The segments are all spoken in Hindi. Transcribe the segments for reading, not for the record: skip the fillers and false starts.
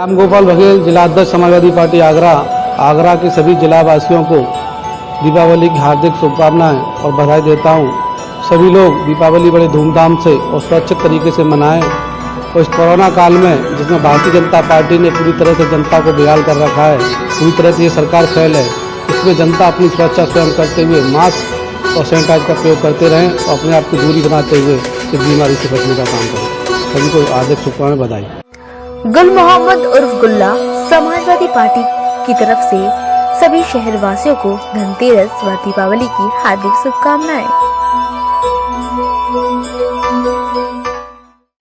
राम गोपाल बघेल, जिला अध्यक्ष समाजवादी पार्टी आगरा के सभी जिला वासियों को दीपावली की हार्दिक शुभकामनाएं और बधाई देता हूं। सभी लोग दीपावली बड़े धूमधाम से और सुरक्षित तरीके से मनाएं और इस कोरोना काल में जिसमें भारतीय जनता पार्टी ने पूरी तरह से जनता को बेहाल कर रखा है, पूरी तरह से ये सरकार फेल है, इसमें जनता अपनी सुरक्षा स्वयं करते हुए मास्क और सैनिटाइज का प्रयोग करते रहें और अपने आप की दूरी बनाते हुए इस बीमारी से बचने का काम करें। सभी को हार्दिक शुभकामनाएं, बधाई। गुल मोहम्मद उर्फ गुल्ला समाजवादी पार्टी की तरफ से सभी शहरवासियों को धनतेरस व दीपावली की हार्दिक शुभकामनाएं।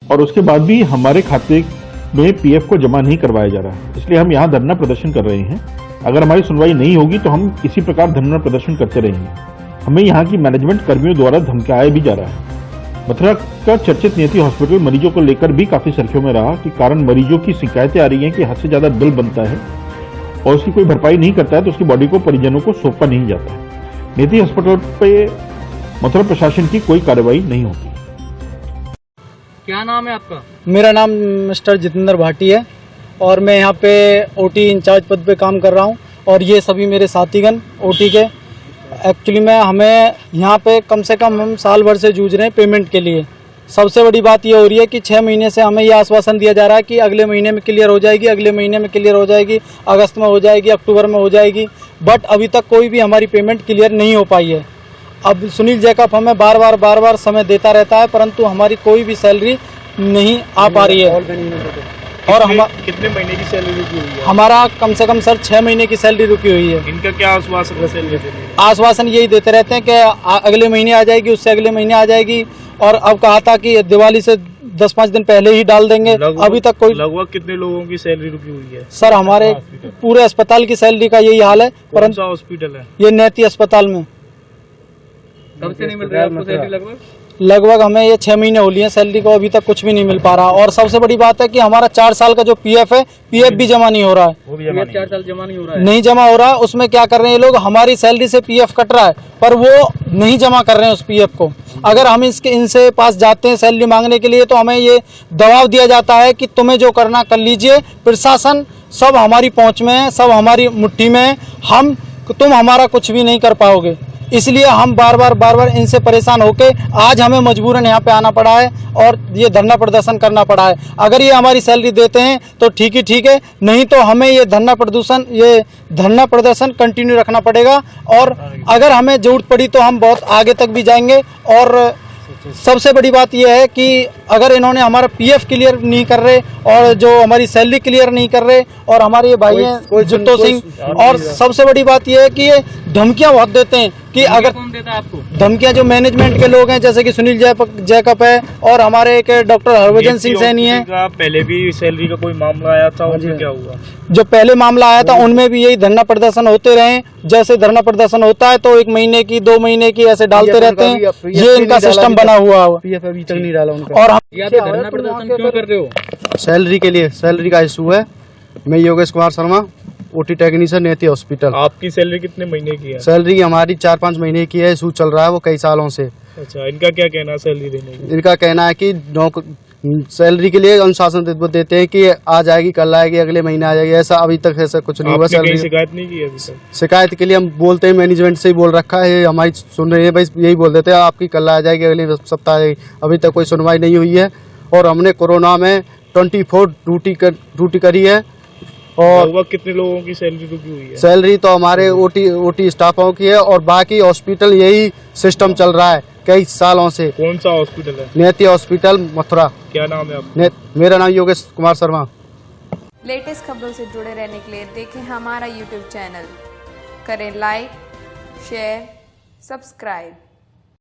और उसके बाद भी हमारे खाते में पीएफ को जमा नहीं करवाया जा रहा है, इसलिए हम यहाँ धरना प्रदर्शन कर रहे हैं। अगर हमारी सुनवाई नहीं होगी तो हम इसी प्रकार धरना प्रदर्शन करते रहेंगे। हमें यहाँ की मैनेजमेंट कर्मियों द्वारा धमकाया भी जा रहा है। मथुरा का चर्चित नेती हॉस्पिटल मरीजों को लेकर भी काफी सुर्खियों में रहा कि कारण मरीजों की शिकायतें आ रही हैं कि हद से ज्यादा बिल बनता है और उसकी कोई भरपाई नहीं करता है तो उसकी बॉडी को परिजनों को सौंपा नहीं जाता है। नेती हॉस्पिटल पे मथुरा प्रशासन की कोई कार्रवाई नहीं होती। क्या नाम है आपका? मेरा नाम मिस्टर जितेंद्र भाटी है और मैं यहाँ पे ओटी इंचार्ज पद पे काम कर रहा हूँ और ये सभी मेरे साथीगण ओटी के। एक्चुअली में हमें यहाँ पे कम से कम हम साल भर से जूझ रहे हैं पेमेंट के लिए। सबसे बड़ी बात ये हो रही है कि 6 महीने से हमें ये आश्वासन दिया जा रहा है कि अगले महीने में क्लियर हो जाएगी, अगले महीने में क्लियर हो जाएगी, अगस्त में हो जाएगी, अक्टूबर में हो जाएगी, बट अभी तक कोई भी हमारी पेमेंट क्लियर नहीं हो पाई है। अब सुनील जैकब हमें बार बार समय देता रहता है परंतु हमारी कोई भी सैलरी नहीं आ पा रही है। और हम कितने महीने की सैलरी रुकी हुई है? हमारा कम से कम सर 6 महीने की सैलरी रुकी हुई है। इनका क्या आश्वासन है सैलरी देने का? आश्वासन यही देते रहते हैं कि अगले महीने आ जाएगी, उससे अगले महीने आ जाएगी और अब कहा था कि दिवाली से 10-5 दिन पहले ही डाल देंगे। अभी तक कोई लगभग कितने लोगों की सैलरी रुकी हुई है? सर हमारे पूरे अस्पताल की सैलरी का यही हाल है। परंतु हॉस्पिटल है ये नेती अस्पताल में। कब से नहीं मिल रही है आपको सैलरी? लगभग हमें ये 6 महीने हो लिए हैं सैलरी को, अभी तक कुछ भी नहीं मिल पा रहा। और सबसे बड़ी बात है कि हमारा 4 साल का जो पीएफ है, पीएफ भी जमा नहीं हो रहा है। वो भी 4 साल जमा नहीं हो रहा है? नहीं जमा हो रहा। उसमें क्या कर रहे हैं ये लोग, हमारी सैलरी से पीएफ कट रहा है पर वो नहीं जमा कर रहे हैं उस पीएफ को। अगर हम इनसे पास जाते हैं सैलरी मांगने के लिए तो हमें ये दबाव दिया जाता है कि तुम्हें जो करना कर लीजिए, प्रशासन सब हमारी पहुंच में है, सब हमारी मुट्ठी में है, तुम हमारा कुछ भी नहीं कर पाओगे। इसलिए हम बार बार इनसे परेशान होके आज हमें मजबूरन यहाँ पे आना पड़ा है और ये धरना प्रदर्शन करना पड़ा है। अगर ये हमारी सैलरी देते हैं तो ठीक है, नहीं तो हमें ये धरना प्रदर्शन कंटिन्यू रखना पड़ेगा। और अगर हमें जरूरत पड़ी तो हम बहुत आगे तक भी जाएंगे। और सबसे बड़ी बात यह है कि अगर इन्होंने हमारा पीएफ क्लियर नहीं कर रहे और जो हमारी सैलरी क्लियर नहीं कर रहे और हमारे ये भाई हैं जुत्तो सिंह, और सबसे बड़ी बात यह है कि ये धमकियां बहुत देते हैं कि अगर कौन देता है आपको धमकियां, जो मैनेजमेंट के लोग हैं जैसे कि सुनील जैकब है और हमारे एक डॉक्टर हरभजन सिंह सैनी है। पहले भी सैलरी का कोई मामला आया था, उसमें क्या हुआ? जो पहले मामला आया था उनमें भी यही धरना प्रदर्शन होते रहे। जैसे धरना प्रदर्शन होता है तो 1 महीने की 2 महीने की ऐसे डालते रहते हैं। ये इनका सिस्टम बना हुआ है। पीएफ अभी तक नहीं डाला उनका। और हम धरना प्रदर्शन क्यों कर रहे हो? सैलरी के लिए, सैलरी का इशू है। मैं योगेश कुमार शर्मा, ओटी टेक्नीशियन, नेती हॉस्पिटल। आपकी सैलरी कितने महीने की है? सैलरी हमारी 4-5 महीने की है। इशू चल रहा है वो कई सालों से। अच्छा, इनका क्या कहना है सैलरी देने की? इनका कहना है कि सैलरी के लिए अनुशासन देते हैं कि आ जाएगी, कल आएगी, अगले महीने आ जाएगी। ऐसा अभी तक ऐसा कुछ नहीं हुआ। सैलरी शिकायत नहीं की अभी तक? शिकायत के लिए हम बोलते हैं, मैनेजमेंट से ही बोल रखा है, हमारी सुन रही है भाई, यही बोल देते हैं आपकी कल आ जाएगी, अगले सप्ताह आ जाएगी। अभी तक कोई सुनवाई नहीं हुई है। और हमने कोरोना में 24 ड्यूटी करी है। और कितने लोगों की सैलरी रुकी हुई है? सैलरी तो हमारे ओटी स्टाफों की है और बाकी हॉस्पिटल यही सिस्टम चल रहा है कई सालों से। कौन सा हॉस्पिटल है? नेती हॉस्पिटल मथुरा। क्या नाम है आपका? मेरा नाम योगेश कुमार शर्मा। लेटेस्ट खबरों से जुड़े रहने के लिए देखें हमारा YouTube चैनल, करें लाइक, शेयर, सब्सक्राइब।